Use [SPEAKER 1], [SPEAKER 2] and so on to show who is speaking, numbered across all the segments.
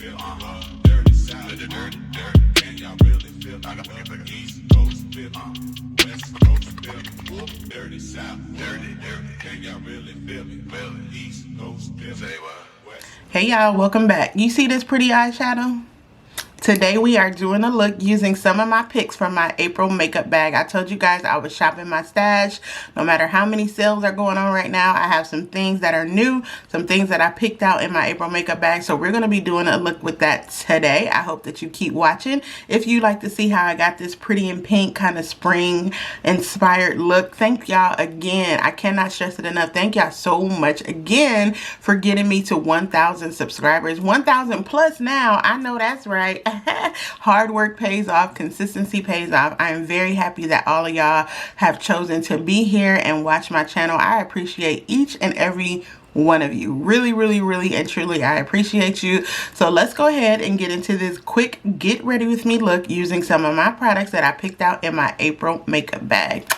[SPEAKER 1] Hey y'all, welcome back. You see this pretty eyeshadow? Today we are doing a look using some of my picks from my April makeup bag. I told you guys I was shopping my stash. No matter how many sales are going on right now, I have some things that are new, some things that I picked out in my April makeup bag. So we're going to be doing a look with that today. I hope that you keep watching. If you like to see how I got this pretty in pink kind of spring inspired look, thank y'all again. I cannot stress it enough. Thank y'all so much again for getting me to 1,000 subscribers. 1,000 plus now. I know that's right. Hard work pays off. Consistency pays off. I am very happy that all of y'all have chosen to be here and watch my channel. I appreciate each and every one of you. Really, really, really, and truly, I appreciate you. So let's go ahead and get into this quick get ready with me look using some of my products that I picked out in my April makeup bag.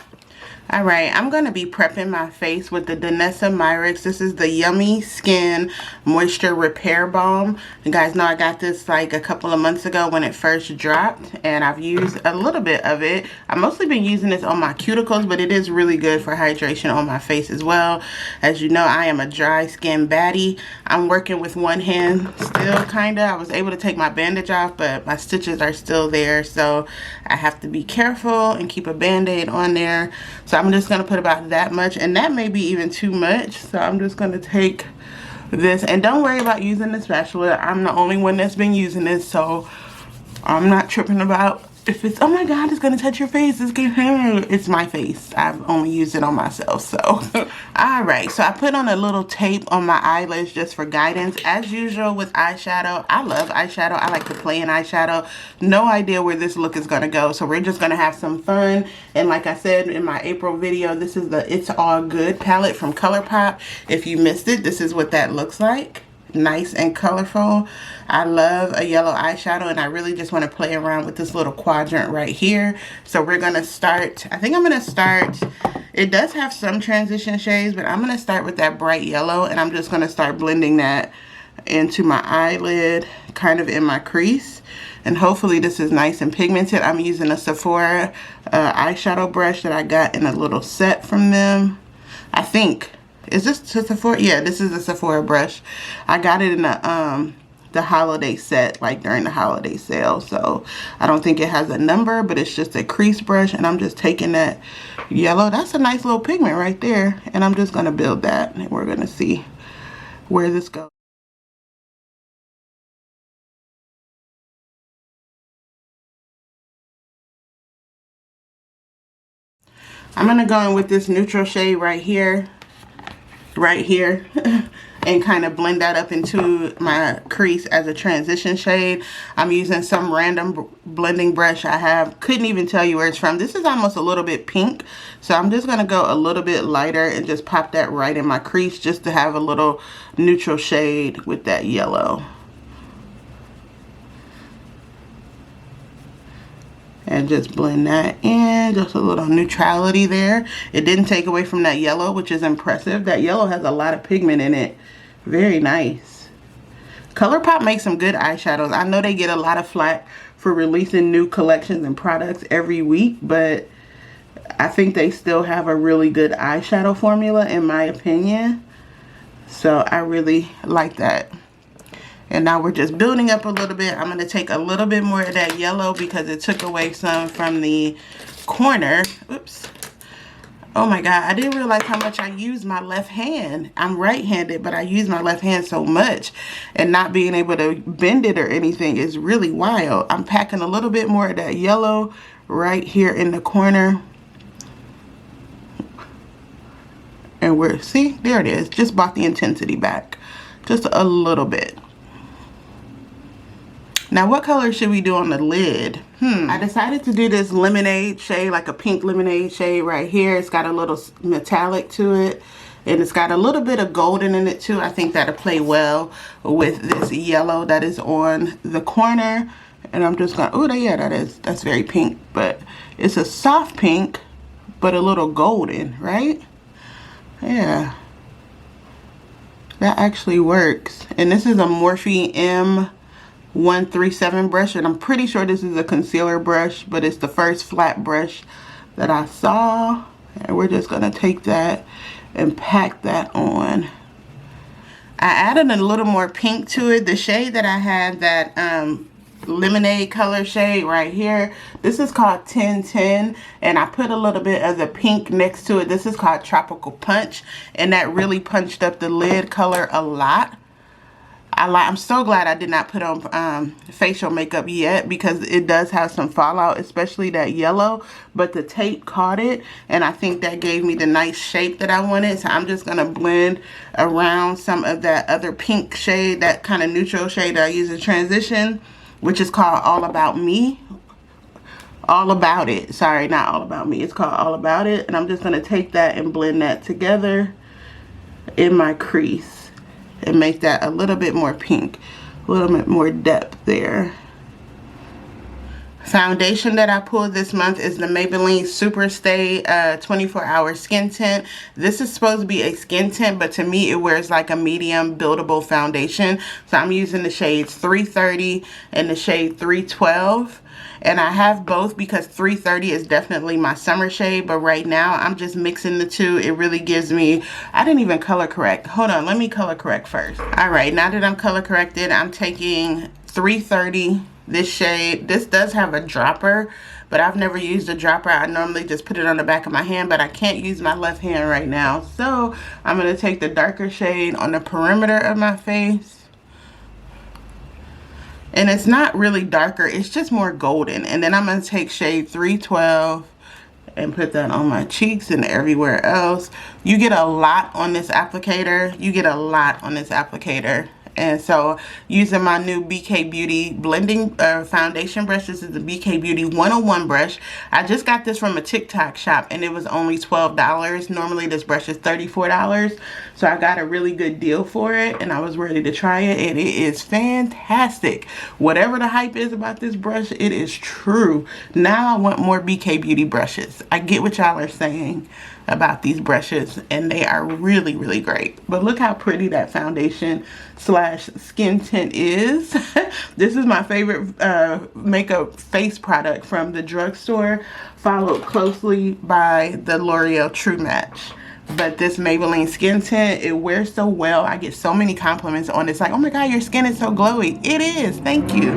[SPEAKER 1] Alright, I'm going to be prepping my face with the Danessa Myricks. This is the Yummy Skin Moisture Repair Balm. You guys know I got this like a couple of months ago when it first dropped, and I've used a little bit of it. I've mostly been using this on my cuticles, but it is really good for hydration on my face as well. As you know, I am a dry skin baddie. I'm working with one hand still, kinda. I was able to take my bandage off, but my stitches are still there, so I have to be careful and keep a band-aid on there. So I'm just going to put about that much, and that may be even too much. So I'm just going to take this, and don't worry about using the spatula. I'm the only one that's been using this, so I'm not tripping about if it's, oh my god, it's gonna touch your face, it's my face. I've only used it on myself. So all right, so I put on a little tape on my eyelids just for guidance. As usual with eyeshadow, I love eyeshadow. I like to play in eyeshadow. No idea where this look is gonna go, so we're just gonna have some fun. And like I said in my April video, this is the It's All Good palette from ColourPop. If you missed it, this is what that looks like. Nice and colorful. I love a yellow eyeshadow, and I really just want to play around with this little quadrant right here. So we're gonna start, I think I'm gonna start, it does have some transition shades, but I'm gonna start with that bright yellow, and I'm just gonna start blending that into my eyelid, kind of in my crease. And hopefully this is nice and pigmented. I'm using a Sephora eyeshadow brush that I got in a little set from them, I think. Is this Sephora? Yeah, this is a Sephora brush. I got it in the holiday set, like during the holiday sale. So I don't think it has a number, but it's just a crease brush, and I'm just taking that yellow. That's a nice little pigment right there, and I'm just gonna build that, and we're gonna see where this goes. I'm gonna go in with this neutral shade right here. And kind of blend that up into my crease as a transition shade. I'm using some random blending brush I have. Couldn't even tell you where it's from. This is almost a little bit pink, so I'm just going to go a little bit lighter and just pop that right in my crease just to have a little neutral shade with that yellow. And just blend that in, just a little neutrality there. It didn't take away from that yellow, which is impressive. That yellow has a lot of pigment in it. Very nice. ColourPop makes some good eyeshadows. I know they get a lot of flack for releasing new collections and products every week, but I think they still have a really good eyeshadow formula, in my opinion. So I really like that. And now we're just building up a little bit. I'm going to take a little bit more of that yellow because it took away some from the corner. Oops. Oh my god, I didn't realize how much I use my left hand. I'm right-handed, but I use my left hand so much. And not being able to bend it or anything is really wild. I'm packing a little bit more of that yellow right here in the corner. And we're, see, there it is. Just brought the intensity back. Just a little bit. Now, what color should we do on the lid? I decided to do this lemonade shade, like a pink lemonade shade right here. It's got a little metallic to it, and it's got a little bit of golden in it too. I think that'll play well with this yellow that is on the corner. And I'm just gonna, oh yeah, that's very pink, but it's a soft pink, but a little golden, right? Yeah, that actually works. And this is a Morphe M 137 brush, and I'm pretty sure this is a concealer brush, but it's the first flat brush that I saw. And we're just gonna take that and pack that on. I added a little more pink to it. The shade that I had, that lemonade color shade right here, this is called 1010, and I put a little bit of the pink next to it. This is called Tropical Punch, and that really punched up the lid color a lot. I'm so glad I did not put on facial makeup yet, because it does have some fallout, especially that yellow, but the tape caught it, and I think that gave me the nice shape that I wanted. So I'm just going to blend around some of that other pink shade, that kind of neutral shade that I use in transition, which is called All About Me. All About It. Sorry, not All About Me. It's called All About It, and I'm just going to take that and blend that together in my crease and make that a little bit more pink, a little bit more depth there. Foundation that I pulled this month is the Maybelline Super Stay 24-hour skin tint. This is supposed to be a skin tint, but to me it wears like a medium buildable foundation. So I'm using the shades 330 and the shade 312. And I have both because 330 is definitely my summer shade, but right now I'm just mixing the two. It really gives me, I didn't even color correct. Hold on, let me color correct first. All right, now that I'm color corrected, I'm taking 330, this shade. This does have a dropper, but I've never used a dropper. I normally just put it on the back of my hand, but I can't use my left hand right now. So I'm gonna take the darker shade on the perimeter of my face. And it's not really darker, it's just more golden. And then I'm going to take shade 312 and put that on my cheeks and everywhere else. You get a lot on this applicator. You get a lot on this applicator. And so using my new BK Beauty blending foundation brush, this is the BK Beauty 101 brush. I just got this from a TikTok shop and it was only $12. Normally this brush is $34. So I got a really good deal for it and I was ready to try it, and it is fantastic. Whatever the hype is about this brush, it is true. Now I want more BK Beauty brushes. I get what y'all are saying about these brushes, and they are really, really great. But look how pretty that foundation slash skin tint is. This is my favorite makeup face product from the drugstore, followed closely by the L'Oreal True Match. But this Maybelline skin tint, it wears so well. I get so many compliments on it. It's like, oh my god, your skin is so glowy. It is, thank you.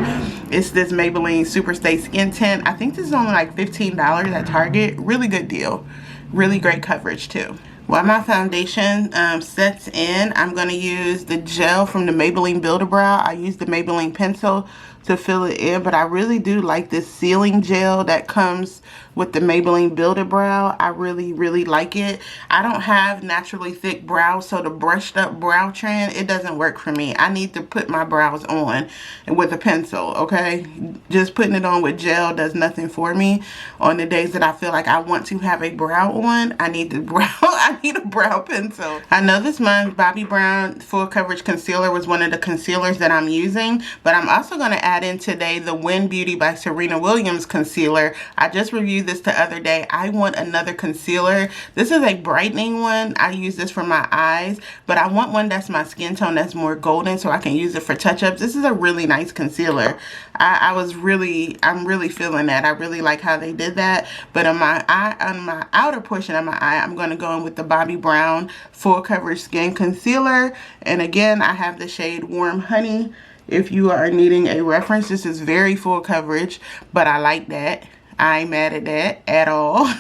[SPEAKER 1] It's this Maybelline Super Stay skin tint. I think this is only like $15 at Target. Really good deal. Really great coverage too. While my foundation sets in, I'm going to use the gel from the Maybelline Build-A-Brow. I use the Maybelline pencil to fill it in, but I really do like this sealing gel that comes with the Maybelline Build-A-Brow. I really, really like it. I don't have naturally thick brows, so the brushed up brow trend, it doesn't work for me. I need to put my brows on with a pencil, okay? Just putting it on with gel does nothing for me. On the days that I feel like I want to have a brow on, I need the brow, I need a brow pencil. I know this month Bobbi Brown Full Coverage Concealer was one of the concealers that I'm using, but I'm also going to add in today the Win Beauty by Serena Williams concealer. I just reviewed this the other day. I want another concealer. This is a brightening one. I use this for my eyes, but I want one that's my skin tone, that's more golden, so I can use it for touch-ups. This is a really nice concealer. I'm really feeling that. I really like how they did that. But on my eye, on my outer portion of my eye, I'm going to go in with the Bobbi Brown Full Coverage Skin Concealer. And again, I have the shade Warm Honey. If you are needing a reference, this is very full coverage, but I like that. I ain't mad at that at all.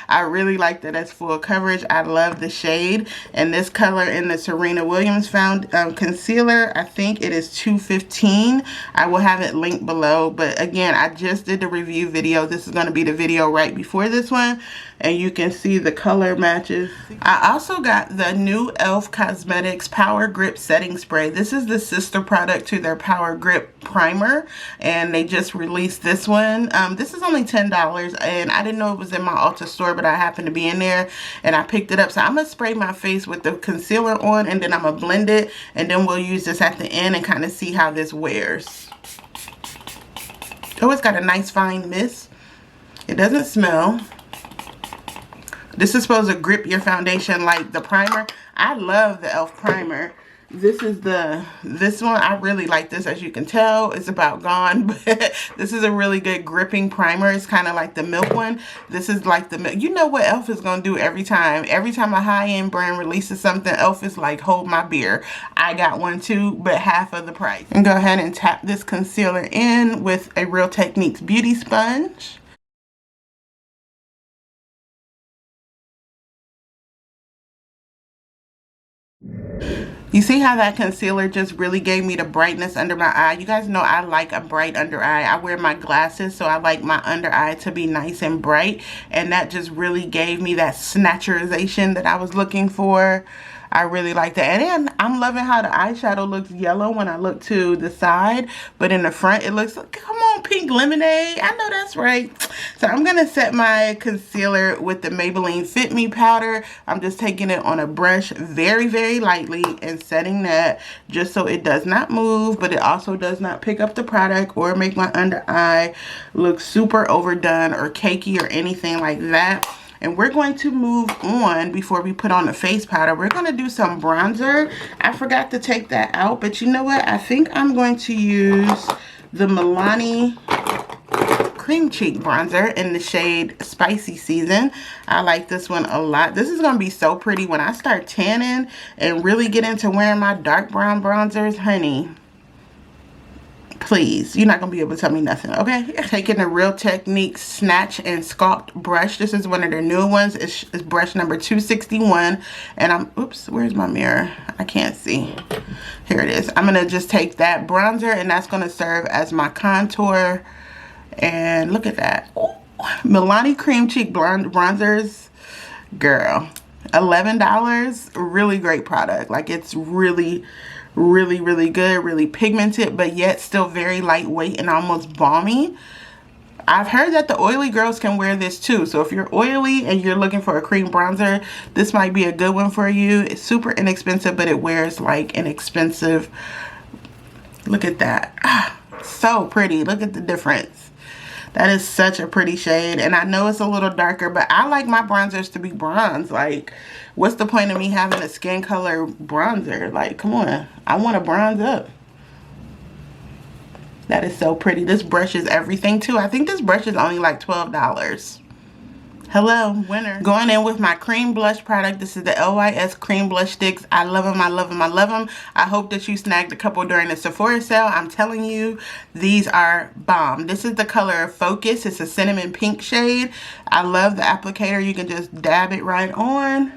[SPEAKER 1] I really like that it's full coverage. I love the shade. And this color in the Serena Williams concealer, I think it is $2.15. I will have it linked below. But again, I just did the review video. This is going to be the video right before this one. And you can see the color matches. I also got the new e.l.f. Cosmetics Power Grip Setting Spray. This is the sister product to their Power Grip Primer. And they just released this one. This is only $10. And I didn't know it was in my Ulta store, but I happened to be in there. And I picked it up. So I'm going to spray my face with the concealer on. And then I'm going to blend it. And then we'll use this at the end and kind of see how this wears. Oh, it's got a nice fine mist. It doesn't smell. This is supposed to grip your foundation like the primer. I love the e.l.f. primer. This one, I really like this. As you can tell, it's about gone, but this is a really good gripping primer. It's kind of like the Milk one. This is like the Milk. You know what e.l.f. is going to do every time. Every time a high-end brand releases something, e.l.f. is like, hold my beer. I got one too, but half of the price. And go ahead and tap this concealer in with a Real Techniques beauty sponge. You see how that concealer just really gave me the brightness under my eye? You guys know I like a bright under eye. I wear my glasses, so I like my under eye to be nice and bright. And that just really gave me that snatcherization that I was looking for. I really like that. And then I'm loving how the eyeshadow looks yellow when I look to the side. But in the front, it looks like, come on, pink lemonade. I know that's right. So I'm going to set my concealer with the Maybelline Fit Me powder. I'm just taking it on a brush very, very lightly and setting that just so it does not move, but it also does not pick up the product or make my under eye look super overdone or cakey or anything like that. And we're going to move on before we put on the face powder. We're going to do some bronzer. I forgot to take that out, but you know what? I think I'm going to use the Milani Cream Cheek Bronzer in the shade Spicy Season. I like this one a lot. This is going to be so pretty when I start tanning and really get into wearing my dark brown bronzers, honey. Please, you're not going to be able to tell me nothing, okay? Taking a Real Techniques Snatch and Sculpt brush. This is one of their newer ones. It's brush number 261. And oops, where's my mirror? I can't see. Here it is. I'm going to just take that bronzer, and that's going to serve as my contour. And look at that. Ooh, Milani Cream Cheek Bronzers. Girl, $11. Really great product. Like, it's really good, really pigmented, but yet still very lightweight and almost balmy. I've heard that the oily girls can wear this too, so if you're oily and you're looking for a cream bronzer, this might be a good one for you. It's super inexpensive, but it wears like an expensive. Look at that. So pretty. Look at the difference. That is such a pretty shade, and I know it's a little darker, but I like my bronzers to be bronze. Like, what's the point of me having a skin color bronzer? Like, come on. I want to bronze up. That is so pretty. This brush is everything, too. I think this brush is only like $12. Hello, winner. Going in with my cream blush product. This is the LYS cream blush sticks. I love them. I love them. I love them. I hope that you snagged a couple during the Sephora sale. I'm telling you, these are bomb. This is the color Focus. It's a cinnamon pink shade. I love the applicator. You can just dab it right on,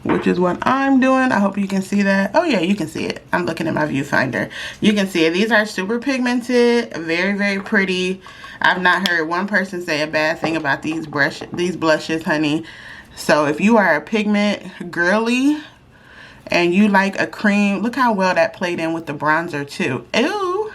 [SPEAKER 1] which is what I'm doing. I hope you can see that. Oh yeah, you can see it. I'm looking at my viewfinder. You can see it. These are super pigmented, very, very pretty. I've not heard one person say a bad thing about these blushes, honey. So if you are a pigment girly and you like a cream, look how well that played in with the bronzer too. Ew,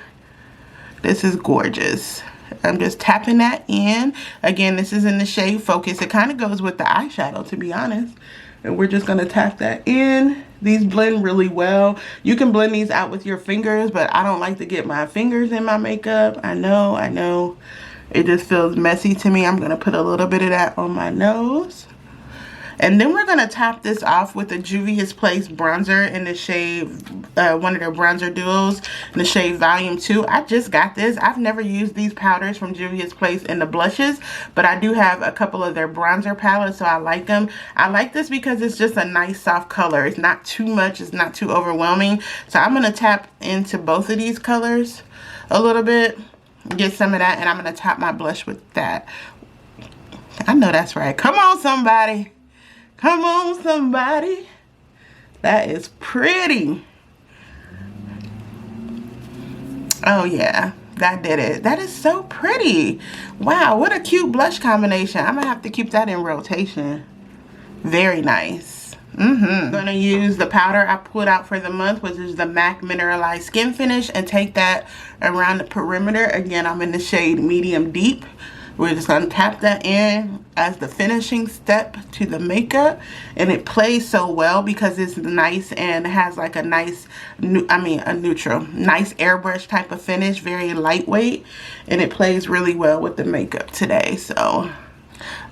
[SPEAKER 1] this is gorgeous. I'm just tapping that in. Again, this is in the shade Focus. It kind of goes with the eyeshadow, to be honest. And we're just going to tap that in. These blend really well. You can blend these out with your fingers, but I don't like to get my fingers in my makeup. I know. It just feels messy to me. I'm going to put a little bit of that on my nose. And then we're going to top this off with a Juvia's Place bronzer in the shade, one of their bronzer duos, in the shade Volume 2. I just got this. I've never used these powders from Juvia's Place in the blushes, but I do have a couple of their bronzer palettes, so I like them. I like this because it's just a nice soft color. It's not too much. It's not too overwhelming. So I'm going to tap into both of these colors a little bit, get some of that, and I'm going to top my blush with that. I know that's right. Come on, somebody. Come on, somebody. That is pretty. Oh, yeah. That did it. That is so pretty. Wow, what a cute blush combination. I'm going to have to keep that in rotation. Very nice. I'm going to use the powder I put out for the month, which is the MAC Mineralized Skin Finish, and take that around the perimeter. Again, I'm in the shade Medium Deep. We're just going to tap that in as the finishing step to the makeup. And it plays so well because it's nice and has like a nice, a neutral, nice airbrush type of finish. Very lightweight. And it plays really well with the makeup today. So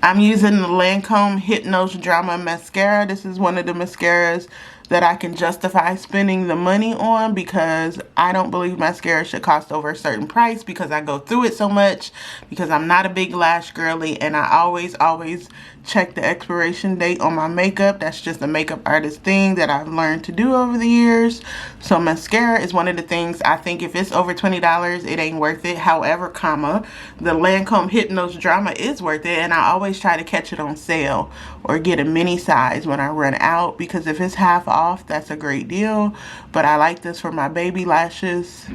[SPEAKER 1] I'm using the Lancome Hypnose Drama Mascara. This is one of the mascaras that I can justify spending the money on, because I don't believe mascara should cost over a certain price, because I go through it so much, because I'm not a big lash girly, and I always check the expiration date on my makeup. That's just a makeup artist thing that I've learned to do over the years. So mascara is one of the things I think if it's over $20, it ain't worth it. However, the Lancome Hypnose Drama is worth it, and I always try to catch it on sale or get a mini size when I run out, because if it's half off, that's a great deal. But I like this for my baby lashes.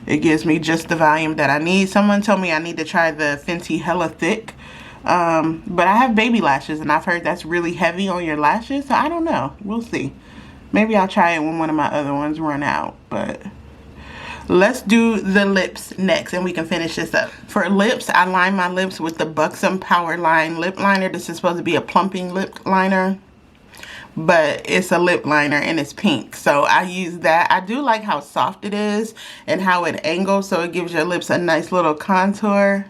[SPEAKER 1] It gives me just the volume that I need. Someone told me I need to try the Fenty Hella Thick. But I have baby lashes, and I've heard that's really heavy on your lashes. So I don't know. We'll see. Maybe I'll try it when one of my other ones run out. But let's do the lips next, and we can finish this up. For lips, I line my lips with the Buxom Power Line Lip Liner. This is supposed to be a plumping lip liner, but it's a lip liner and it's pink, so I use that. I do like how soft it is and how it angles, so it gives your lips a nice little contour.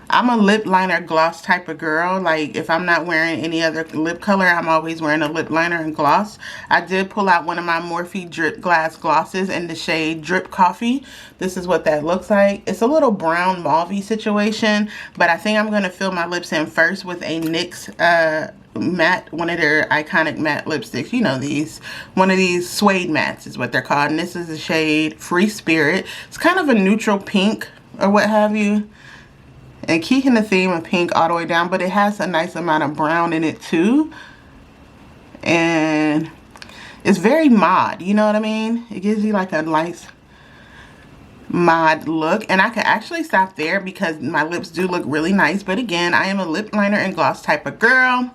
[SPEAKER 1] I'm a lip liner gloss type of girl. Like, if I'm not wearing any other lip color, I'm always wearing a lip liner and gloss. I did pull out one of my Morphe Drip Glass glosses in the shade Drip Coffee. This is what that looks like. It's a little brown mauve-y situation, but I think I'm going to fill my lips in first with a NYX matte, one of their iconic matte lipsticks. You know these. One of these suede mattes is what they're called, and this is the shade Free Spirit. It's kind of a neutral pink or what have you, and keeping the theme of pink all the way down, but it has a nice amount of brown in it too, and it's very mod, you know what I mean? It gives you like a nice mod look, and I could actually stop there because my lips do look really nice. But again, I am a lip liner and gloss type of girl.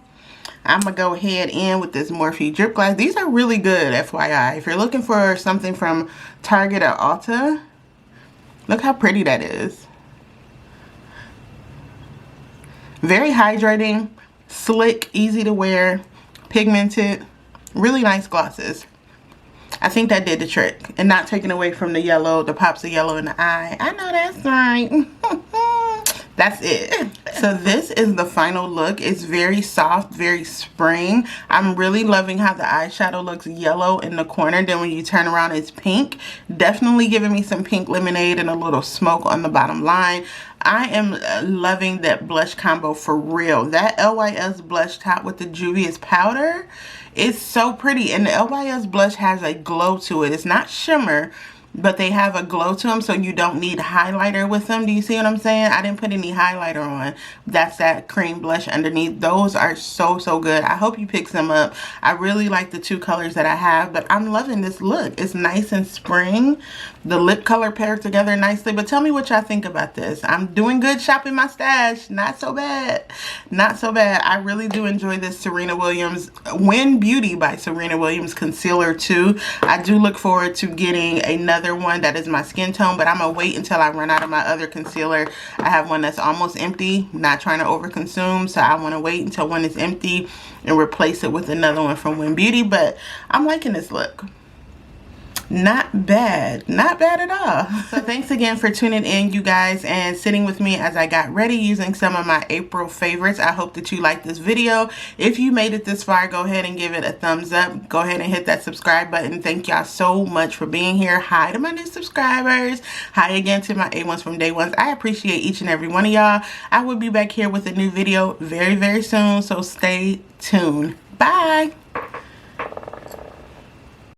[SPEAKER 1] I'm gonna go ahead in with this Morphe Drip Glass. These are really good, FYI. If you're looking for something from Target or Ulta, look how pretty that is. Very hydrating, slick, easy to wear, pigmented, really nice glosses. I think that did the trick, and not taking away from the yellow, the pops of yellow in the eye. I know that's right. That's it. So this is the final look. It's very soft, very spring. I'm really loving how the eyeshadow looks yellow in the corner. Then when you turn around, it's pink. Definitely giving me some pink lemonade and a little smoke on the bottom line. I am loving that blush combo for real. That LYS blush top with the Juvia's powder, it's so pretty. And the LYS blush has a glow to it. It's not shimmer, but they have a glow to them, so you don't need highlighter with them. Do you see what I'm saying? I didn't put any highlighter on. That's that cream blush underneath. Those are so good. I hope you pick some up. I really like the two colors that I have, but I'm loving this look. It's nice and spring. The lip color pairs together nicely. But tell me what y'all think about this. I'm doing good shopping my stash. Not so bad. Not so bad. I really do enjoy this Serena Williams Win Beauty by Serena Williams concealer too. I do look forward to getting another one that is my skin tone, but I'm gonna wait until I run out of my other concealer. I have one that's almost empty, not trying to overconsume, so I want to wait until one is empty and replace it with another one from Win Beauty. But I'm liking this look. Not bad. Not bad at all. So thanks again for tuning in, you guys, and sitting with me as I got ready using some of my April favorites. I hope that you liked this video. If you made it this far, go ahead and give it a thumbs up. Go ahead and hit that subscribe button. Thank y'all so much for being here. Hi to my new subscribers. Hi again to my A1s from day ones. I appreciate each and every one of y'all. I will be back here with a new video very soon, so stay tuned. Bye.